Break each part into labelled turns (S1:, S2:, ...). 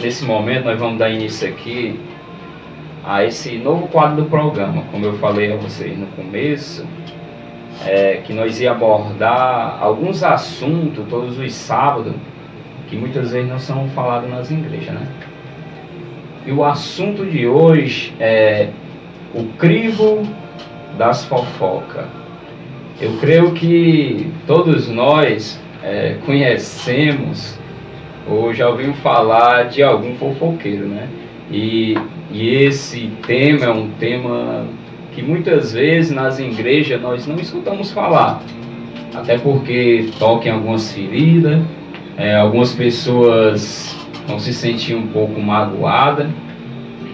S1: Nesse momento nós vamos dar início aqui a esse novo quadro do programa. Como eu falei a vocês no começo, que nós ia abordar alguns assuntos todos os sábados que muitas vezes não são falados nas igrejas, né? E o assunto de hoje é o crivo das fofocas. Eu creio que todos nós conhecemos ou já ouvimos falar de algum fofoqueiro, né? E esse tema é um tema que muitas vezes nas igrejas nós não escutamos falar, até porque toca em algumas feridas, algumas pessoas vão se sentir um pouco magoadas,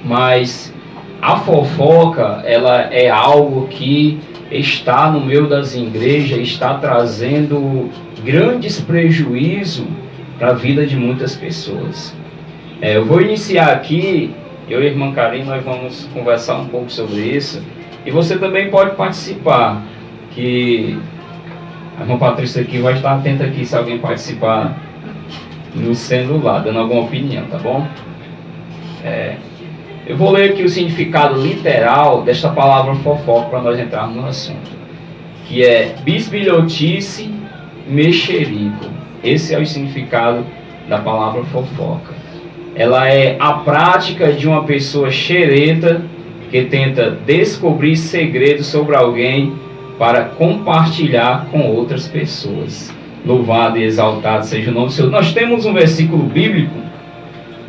S1: mas a fofoca, ela é algo que está no meio das igrejas, está trazendo grandes prejuízos para a vida de muitas pessoas. Eu vou iniciar aqui, eu e a irmã Karine, nós vamos conversar um pouco sobre isso, e você também pode participar, que a irmã Patrícia aqui vai estar atenta aqui se alguém participar no celular, dando alguma opinião, tá bom? Eu vou ler aqui o significado literal desta palavra fofoca para nós entrarmos no assunto, que é bisbilhotice, mexerico. Esse é o significado da palavra fofoca. Ela é a prática de uma pessoa xereta que tenta descobrir segredos sobre alguém para compartilhar com outras pessoas. Louvado e exaltado seja o nome do Senhor. Nós temos um versículo bíblico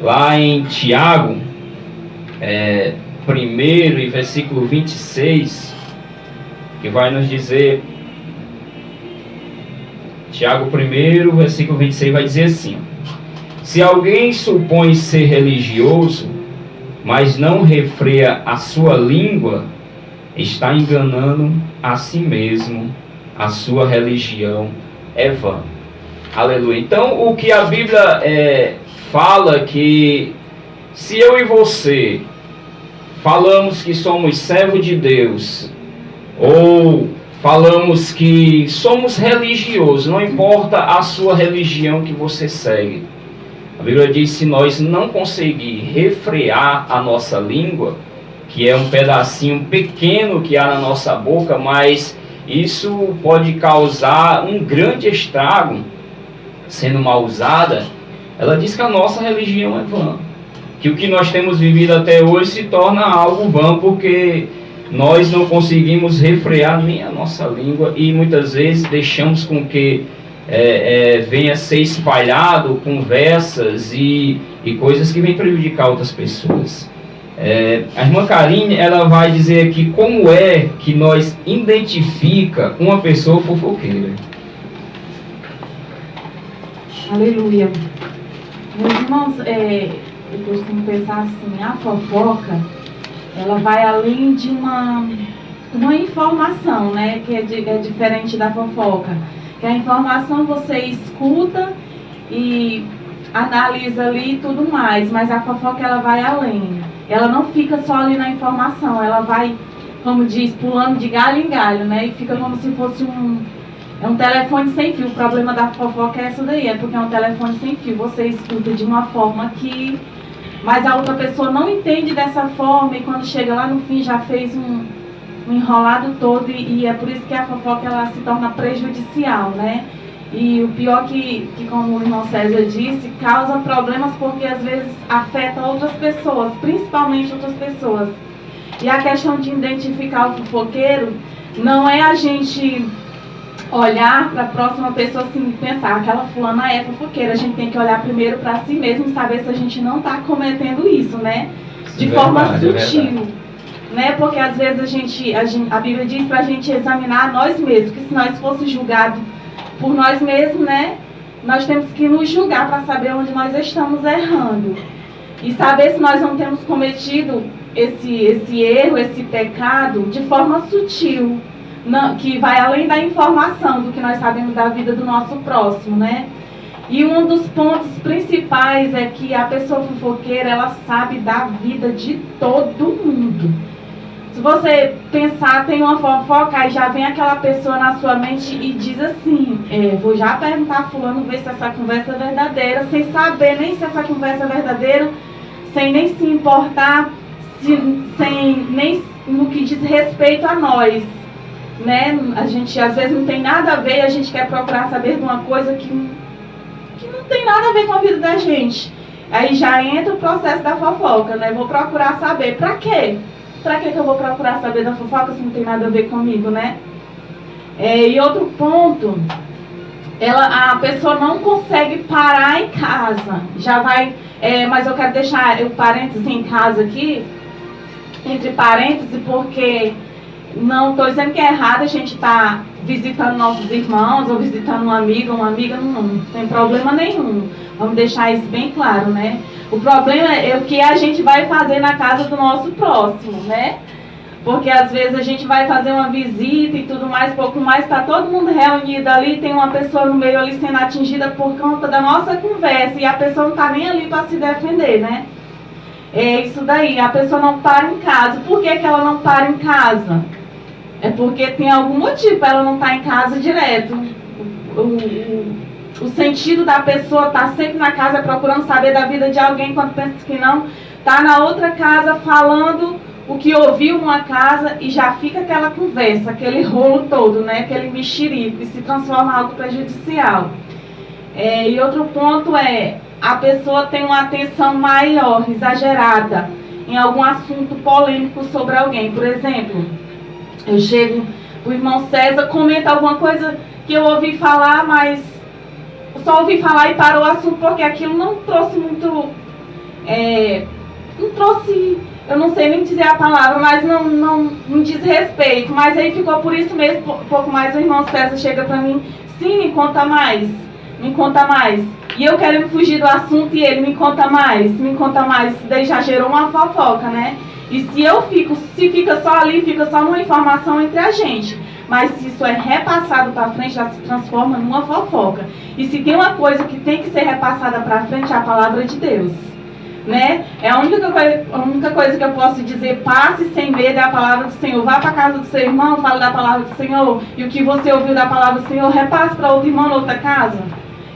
S1: lá em Tiago, 1 e versículo 26, que vai nos dizer... Tiago 1, versículo 26 vai dizer assim: se alguém supõe ser religioso, mas não refreia a sua língua, está enganando a si mesmo, a sua religião é vã. Aleluia. Então, o que a Bíblia fala que se eu e você falamos que somos servos de Deus, ou falamos que somos religiosos, não importa a sua religião que você segue. A Bíblia diz que se nós não conseguir refrear a nossa língua, que é um pedacinho pequeno que há na nossa boca, mas isso pode causar um grande estrago, sendo mal usada, ela diz que a nossa religião é vã. Que o que nós temos vivido até hoje se torna algo vã, porque nós não conseguimos refrear nem a nossa língua e muitas vezes deixamos com que venha a ser espalhado conversas e coisas que vêm prejudicar outras pessoas. A irmã Karine, ela vai dizer aqui como é que nós identifica uma pessoa fofoqueira.
S2: Aleluia. Meus irmãos, eu costumo pensar assim, a fofoca, ela vai além de uma informação, né, que é diferente da fofoca. Que a informação você escuta e analisa ali e tudo mais, mas a fofoca ela vai além. Ela não fica só ali na informação, ela vai, como diz, pulando de galho em galho, né, e fica como se fosse um telefone sem fio. O problema da fofoca é essa daí, porque é um telefone sem fio. Você escuta de uma forma que... mas a outra pessoa não entende dessa forma e quando chega lá no fim já fez um enrolado todo e é por isso que a fofoca ela se torna prejudicial, né? E o pior que como o irmão César disse, causa problemas porque às vezes afeta outras pessoas, principalmente outras pessoas. E a questão de identificar o fofoqueiro não é a gente olhar para a próxima pessoa assim, pensar, aquela fulana é fofoqueira. A gente tem que olhar primeiro para si mesmo e saber se a gente não está cometendo isso, né? De forma sutil, né? Porque às vezes a Bíblia diz para a gente examinar nós mesmos, que se nós fosse julgados por nós mesmos, né? Nós temos que nos julgar para saber onde nós estamos errando. E saber se nós não temos cometido esse erro, esse pecado, de forma sutil. Não, que vai além da informação do que nós sabemos da vida do nosso próximo, né? E um dos pontos principais é que a pessoa fofoqueira, ela sabe da vida de todo mundo. Se você pensar, tem uma fofoca, aí já vem aquela pessoa na sua mente e diz assim, vou já perguntar a fulano, ver se essa conversa é verdadeira, sem saber nem se essa conversa é verdadeira, sem nem se importar, sem nem no que diz respeito a nós, né? A gente às vezes não tem nada a ver, a gente quer procurar saber de uma coisa que não tem nada a ver com a vida da gente. Aí já entra o processo da fofoca, né? Vou procurar saber, pra quê? Pra que eu vou procurar saber da fofoca se não tem nada a ver comigo, né? E outro ponto, a pessoa não consegue parar em casa. Já vai, mas eu quero deixar o parênteses em casa aqui, entre parênteses, porque não estou dizendo que é errado a gente estar visitando nossos irmãos ou visitando um amigo ou uma amiga, não tem problema nenhum. Vamos deixar isso bem claro, né? O problema é o que a gente vai fazer na casa do nosso próximo, né? Porque às vezes a gente vai fazer uma visita e tudo mais, pouco mais, está todo mundo reunido ali, tem uma pessoa no meio ali sendo atingida por conta da nossa conversa e a pessoa não está nem ali para se defender, né? É isso daí, a pessoa não para em casa. Por que ela não para em casa? É porque tem algum motivo para ela não estar em casa direto. O sentido da pessoa estar sempre na casa procurando saber da vida de alguém, quando pensa que não, está na outra casa falando o que ouviu numa casa e já fica aquela conversa, aquele rolo todo, né? Aquele mexerico, e se transforma em algo prejudicial. E outro ponto a pessoa tem uma atenção maior, exagerada, em algum assunto polêmico sobre alguém. Por exemplo, eu chego, o irmão César comenta alguma coisa que eu ouvi falar, mas só ouvi falar e parou o assunto porque aquilo não trouxe muito, não trouxe, eu não sei nem dizer a palavra, mas não diz respeito. Mas aí ficou por isso mesmo, pouco mais o irmão César chega para mim, sim, me conta mais. E eu querendo fugir do assunto e ele me conta mais. Isso daí já gerou uma fofoca, né? E se fica só ali, fica só numa informação entre a gente. Mas se isso é repassado para frente, já se transforma numa fofoca. E se tem uma coisa que tem que ser repassada para frente, é a palavra de Deus, né? É a única coisa que eu posso dizer, passe sem medo, é a palavra do Senhor. Vá para a casa do seu irmão, fale da palavra do Senhor, e o que você ouviu da palavra do Senhor, repasse para outro irmão na outra casa.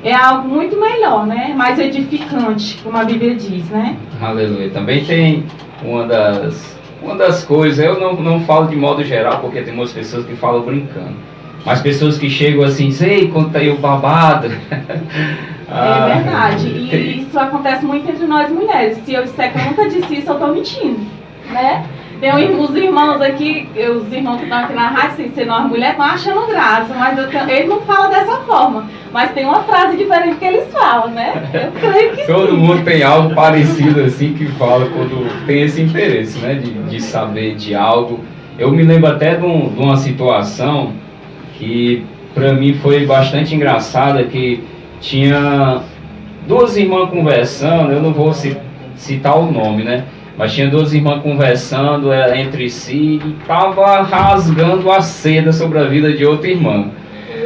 S2: É algo muito melhor, né? Mais edificante, como a Bíblia diz, né?
S1: Aleluia. Também tem uma das coisas, eu não falo de modo geral, porque tem muitas pessoas que falam brincando, mas pessoas que chegam assim, ei, conta aí o babado.
S2: É verdade, e isso acontece muito entre nós mulheres. Se eu disser que eu nunca disse isso, eu estou mentindo, né? Tem uns irmãos aqui, os irmãos que estão aqui na rádio, sem ser nós mulheres, estão achando graça, mas eles não falam dessa forma. Mas tem uma frase diferente que eles falam, né? Eu creio que
S1: todo mundo tem algo parecido assim que fala quando tem esse interesse, né? De saber de algo. Eu me lembro até de uma situação que para mim foi bastante engraçada, que tinha duas irmãs conversando, eu não vou citar o nome, né? Mas tinha duas irmãs conversando entre si e estava rasgando a seda sobre a vida de outra irmã.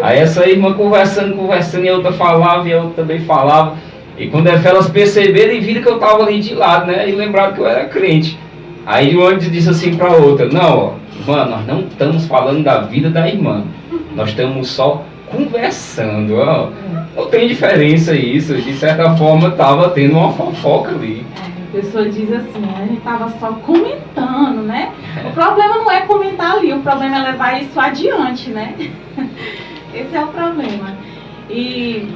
S1: Aí essa irmã conversando, e a outra falava, e a outra também falava. E quando elas perceberam e viram que eu estava ali de lado, né? E lembraram que eu era crente. Aí uma disse assim para a outra, não, irmã, nós não estamos falando da vida da irmã. Nós estamos só conversando, ó. Não tem diferença isso. De certa forma estava tendo uma fofoca ali.
S2: A pessoa diz assim, a gente estava só comentando, né? O problema não é comentar ali, o problema é levar isso adiante, né? Esse é o problema. E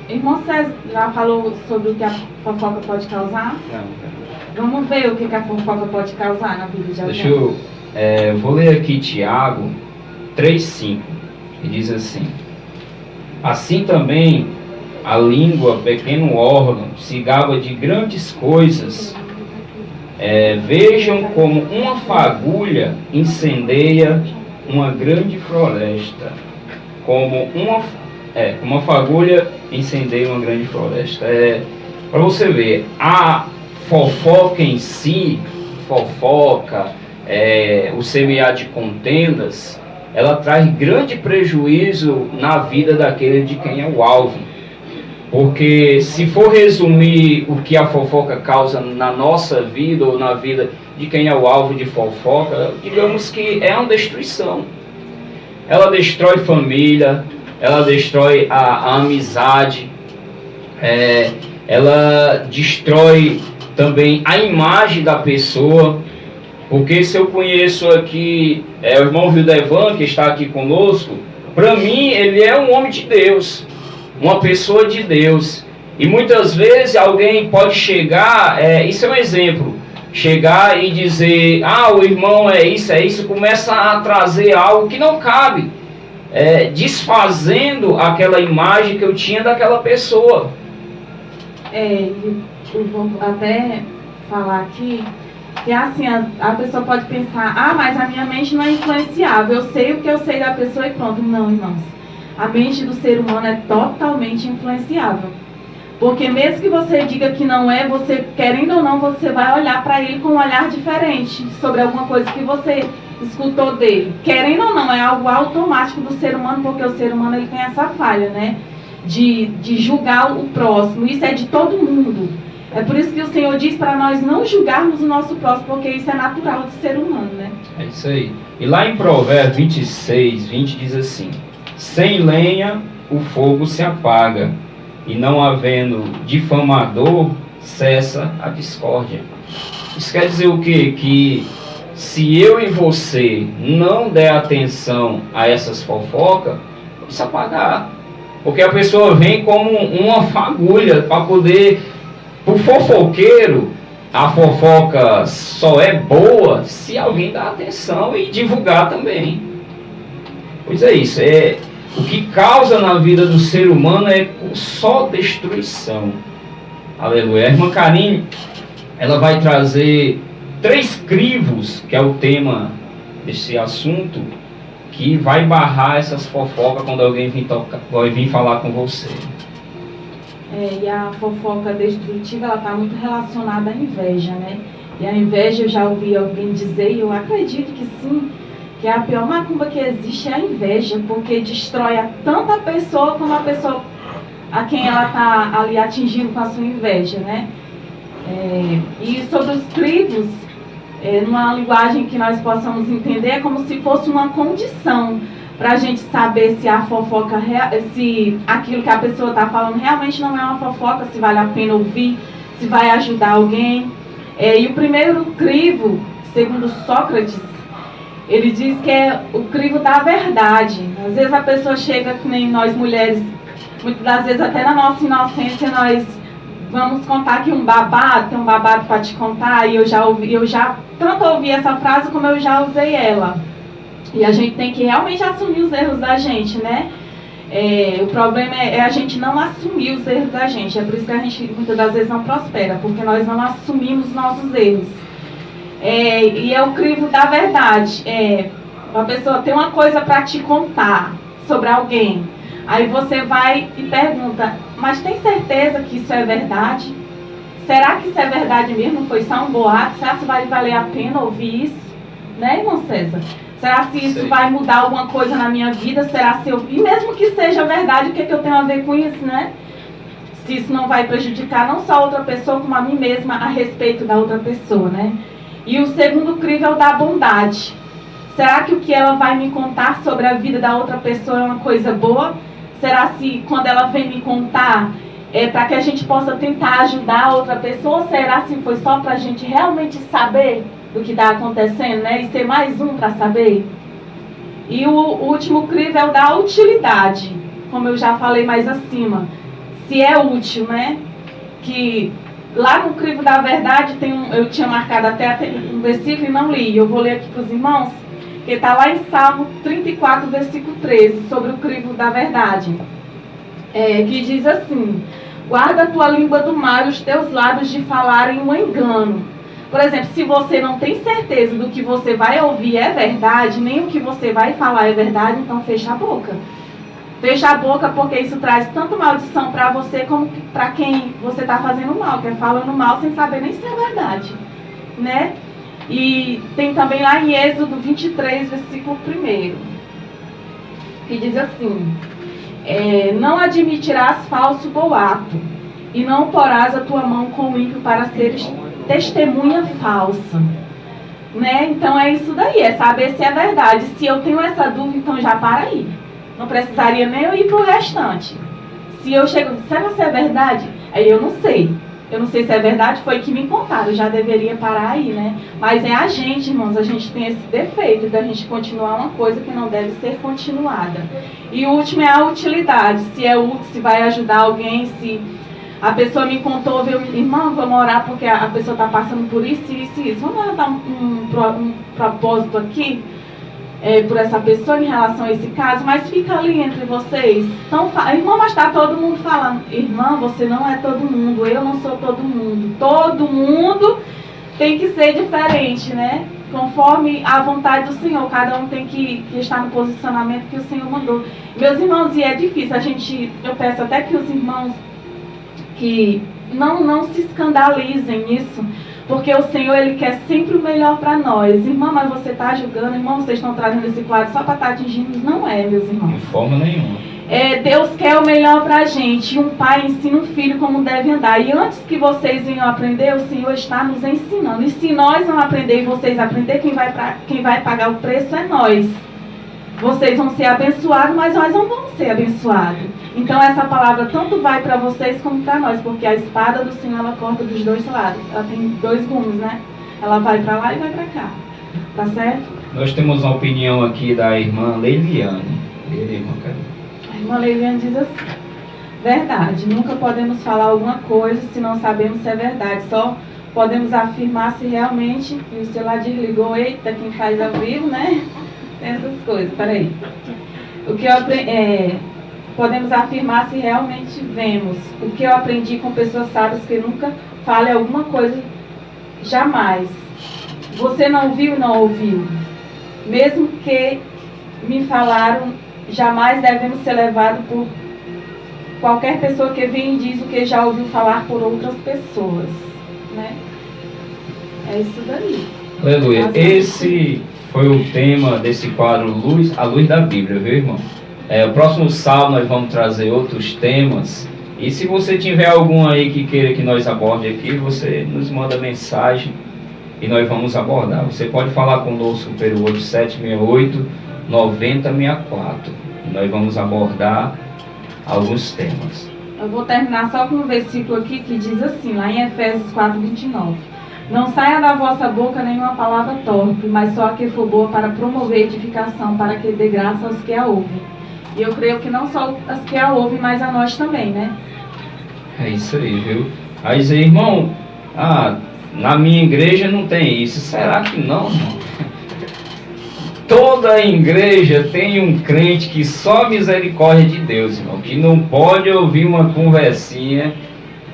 S2: irmão César já falou sobre o que a fofoca pode causar?
S1: Não.
S2: Vamos ver o que a fofoca pode causar na vida de alguém.
S1: Vou ler aqui Tiago 3,5, que diz assim: assim também a língua, pequeno órgão, se gaba de grandes coisas. Vejam como uma fagulha incendeia uma grande floresta. Como uma fagulha incendeia uma grande floresta. Para você ver, a fofoca em si, o semear de contendas, ela traz grande prejuízo na vida daquele de quem é o alvo. Porque se for resumir o que a fofoca causa na nossa vida ou na vida de quem é o alvo de fofoca, digamos que é uma destruição. Ela destrói família, ela destrói a amizade, ela destrói também a imagem da pessoa. Porque se eu conheço aqui o irmão Vildevan, que está aqui conosco, para mim ele é um homem de Deus, uma pessoa de Deus. E muitas vezes alguém pode chegar, isso é um exemplo, chegar e dizer, o irmão é isso, começa a trazer algo que não cabe, desfazendo aquela imagem que eu tinha daquela pessoa.
S2: Eu vou até falar aqui, que assim, a pessoa pode pensar, mas a minha mente não é influenciável, eu sei o que eu sei da pessoa e pronto. Não, irmãos, a mente do ser humano é totalmente influenciável. Porque mesmo que você diga que não é, você, querendo ou não, você vai olhar para ele com um olhar diferente sobre alguma coisa que você escutou dele. Querendo ou não, é algo automático do ser humano, porque o ser humano ele tem essa falha, né? De julgar o próximo. Isso é de todo mundo. É por isso que o Senhor diz para nós não julgarmos o nosso próximo, porque isso é natural do ser humano, né?
S1: É isso aí. E lá em Provérbios 26, 20 diz assim: sem lenha o fogo se apaga, e não havendo difamador, cessa a discórdia. Isso quer dizer o quê? Que se eu e você não der atenção a essas fofocas, vai se apagar. Porque a pessoa vem como uma fagulha para poder... O fofoqueiro, a fofoca só é boa se alguém dá atenção e divulgar também. Pois é isso, o que causa na vida do ser humano é só destruição. Aleluia. A irmã Karine, ela vai trazer 3 crivos, que é o tema desse assunto, que vai barrar essas fofocas quando alguém vai vir falar com você.
S2: E a fofoca destrutiva, ela está muito relacionada à inveja, né? E a inveja, eu já ouvi alguém dizer, e eu acredito que sim, que a pior macumba que existe é a inveja, porque destrói tanto a pessoa como a pessoa a quem ela está ali atingindo com a sua inveja, né? E sobre os crivos, numa linguagem que nós possamos entender, é como se fosse uma condição para a gente saber se a fofoca, se aquilo que a pessoa está falando realmente não é uma fofoca, se vale a pena ouvir, se vai ajudar alguém. E o primeiro crivo, segundo Sócrates, ele diz que é o crivo da verdade. Às vezes a pessoa chega, que nem nós mulheres, muitas das vezes até na nossa inocência nós vamos contar aqui um babado, tem um babado para te contar, e eu já tanto ouvi essa frase como eu já usei ela. E a gente tem que realmente assumir os erros da gente, né? O problema é a gente não assumir os erros da gente. É por isso que a gente muitas das vezes não prospera, porque nós não assumimos os nossos erros. E é o crivo da verdade. A pessoa tem uma coisa para te contar sobre alguém. Aí você vai e pergunta, mas tem certeza que isso é verdade? Será que isso é verdade mesmo? Foi só um boato? Será que vai valer a pena ouvir isso? Né, irmão César? Será se isso vai mudar alguma coisa na minha vida? Será se eu... E mesmo que seja verdade, o que eu tenho a ver com isso, né? Se isso não vai prejudicar não só a outra pessoa, como a mim mesma a respeito da outra pessoa, né? E o segundo crivo é o da bondade. Será que o que ela vai me contar sobre a vida da outra pessoa é uma coisa boa? Será se quando ela vem me contar para que a gente possa tentar ajudar a outra pessoa? Ou será se foi só para a gente realmente saber do que está acontecendo, né? E ser mais um para saber? E o último crivo é o da utilidade, como eu já falei mais acima. Se é útil, né? Que lá no crivo da verdade eu tinha marcado até um versículo e não li. Eu vou ler aqui para os irmãos, que está lá em Salmo 34, versículo 13, sobre o crivo da verdade. Que diz assim: guarda a tua língua do mal e os teus lábios de falarem um engano. Por exemplo, se você não tem certeza do que você vai ouvir é verdade, nem o que você vai falar é verdade, então fecha a boca. Fecha a boca, porque isso traz tanto maldição para você como para quem você está fazendo mal, que é falando mal sem saber nem se é verdade, né? E tem também lá em Êxodo 23, versículo 1, que diz assim: não admitirás falso boato, e não porás a tua mão com o ímpio para seres testemunha falsa. Né? Então é isso daí, é saber se é verdade. Se eu tenho essa dúvida, então já para aí. Não precisaria nem eu ir para o restante. Se eu chego, será que é verdade? Aí eu não sei. Eu não sei se é verdade, foi que me contaram, eu já deveria parar aí, né? Mas é a gente, irmãos, a gente tem esse defeito da gente continuar uma coisa que não deve ser continuada. E o último é a utilidade, se é útil, se vai ajudar alguém, se a pessoa me contou, viu, irmão, vamos orar porque a pessoa está passando por isso, isso e isso. Vamos dar um propósito aqui por essa pessoa em relação a esse caso, mas fica ali entre vocês. Então, irmã, mas está todo mundo falando. Irmã, você não é todo mundo, eu não sou todo mundo. Todo mundo tem que ser diferente, né? Conforme a vontade do Senhor, cada um tem que estar no posicionamento que o Senhor mandou. Meus irmãos, e é difícil, eu peço até que os irmãos que não se escandalizem nisso, porque o Senhor, Ele quer sempre o melhor para nós. Irmã, mas você está julgando, irmão, vocês estão trazendo esse quadro só para estar atingindo? Não é, meus irmãos.
S1: De forma nenhuma.
S2: Deus quer o melhor para a gente. Um pai ensina um filho como deve andar. E antes que vocês venham aprender, o Senhor está nos ensinando. E se nós não aprender e vocês aprender, quem vai pagar o preço é nós. Vocês vão ser abençoados, mas nós não vamos ser abençoados. Então essa palavra tanto vai para vocês como para nós, porque a espada do Senhor, ela corta dos dois lados. Ela tem dois gumes, né? Ela vai para lá e vai para cá. Tá certo?
S1: Nós temos uma opinião aqui da irmã Leiliane.
S2: A irmã Leiliane diz assim: verdade, nunca podemos falar alguma coisa se não sabemos se é verdade. Só podemos afirmar se realmente... E o celular desligou, eita, quem faz ao vivo, né? Tem essas coisas, peraí. O que podemos afirmar se realmente vemos. O que eu aprendi com pessoas sábias que nunca falem alguma coisa, jamais. Você não viu e não ouviu. Mesmo que me falaram, jamais devemos ser levados por qualquer pessoa que vem e diz o que já ouviu falar por outras pessoas. Né? É isso daí.
S1: Aleluia. Esse foi o tema desse quadro A Luz da Bíblia, viu, irmão? O próximo sábado nós vamos trazer outros temas. E se você tiver algum aí que queira que nós aborde aqui, você nos manda mensagem e nós vamos abordar. Você pode falar conosco pelo 8768-9064. E nós vamos abordar alguns temas.
S2: Eu vou terminar só com um versículo aqui que diz assim, lá em Efésios 4:29. Não saia da vossa boca nenhuma palavra torpe, mas só a que for boa para promover edificação, para que dê graça aos que a ouvem. E eu creio que não só as que a ouvem, mas a nós também, né?
S1: É isso aí, viu? Aí dizer, irmão, na minha igreja não tem isso. Será que não, irmão? Toda igreja tem um crente que só a misericórdia de Deus, irmão, que não pode ouvir uma conversinha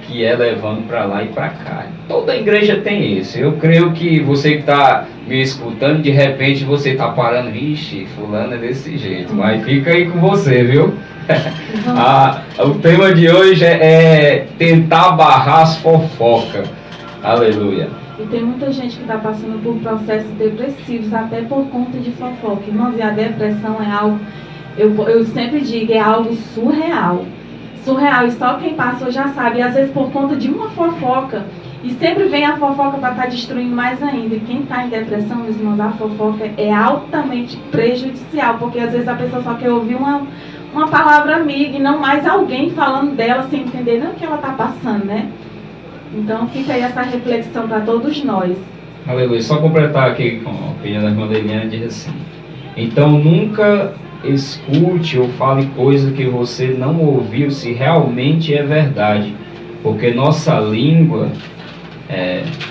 S1: que é levando para lá e para cá. Toda igreja tem isso. Eu creio que você que está me escutando, de repente você está parando, vixe, fulano é desse jeito, mas fica aí com você, viu? O tema de hoje é tentar barrar as fofocas. Aleluia.
S2: E tem muita gente que está passando por processos depressivos, até por conta de fofoca. Irmãos, e a depressão é algo, eu sempre digo, é algo surreal. Surreal, e só quem passou já sabe. E às vezes por conta de uma fofoca, e sempre vem a fofoca para estar destruindo mais ainda. E quem está em depressão, meus irmãos, a fofoca é altamente prejudicial, porque às vezes a pessoa só quer ouvir uma palavra amiga e não mais alguém falando dela sem entender nem o que ela está passando, né? Então fica aí essa reflexão para todos nós.
S1: Aleluia. Só completar aqui com a opinião da irmã Leiliane, diz assim: então nunca escute ou fale coisa que você não ouviu, se realmente é verdade, porque nossa língua,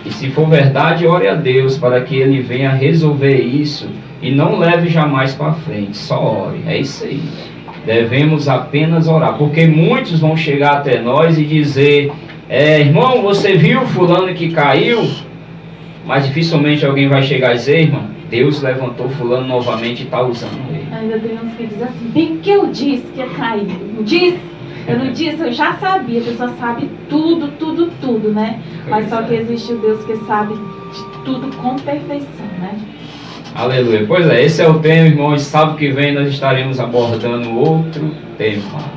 S1: e se for verdade, ore a Deus para que Ele venha resolver isso e não leve jamais para frente, só ore. É isso aí. Devemos apenas orar, porque muitos vão chegar até nós e dizer: irmão, você viu fulano que caiu? Mas dificilmente alguém vai chegar e dizer: irmão, Deus levantou fulano novamente e está usando ele.
S2: Ainda tem uns que dizem assim: bem que eu disse que ia cair. Não disse? Eu não disse, eu já sabia. A pessoa sabe tudo, né? Mas só que existe o Deus que sabe de tudo com perfeição, né?
S1: Aleluia. Pois esse é o tema, irmãos. Sábado que vem nós estaremos abordando outro tema.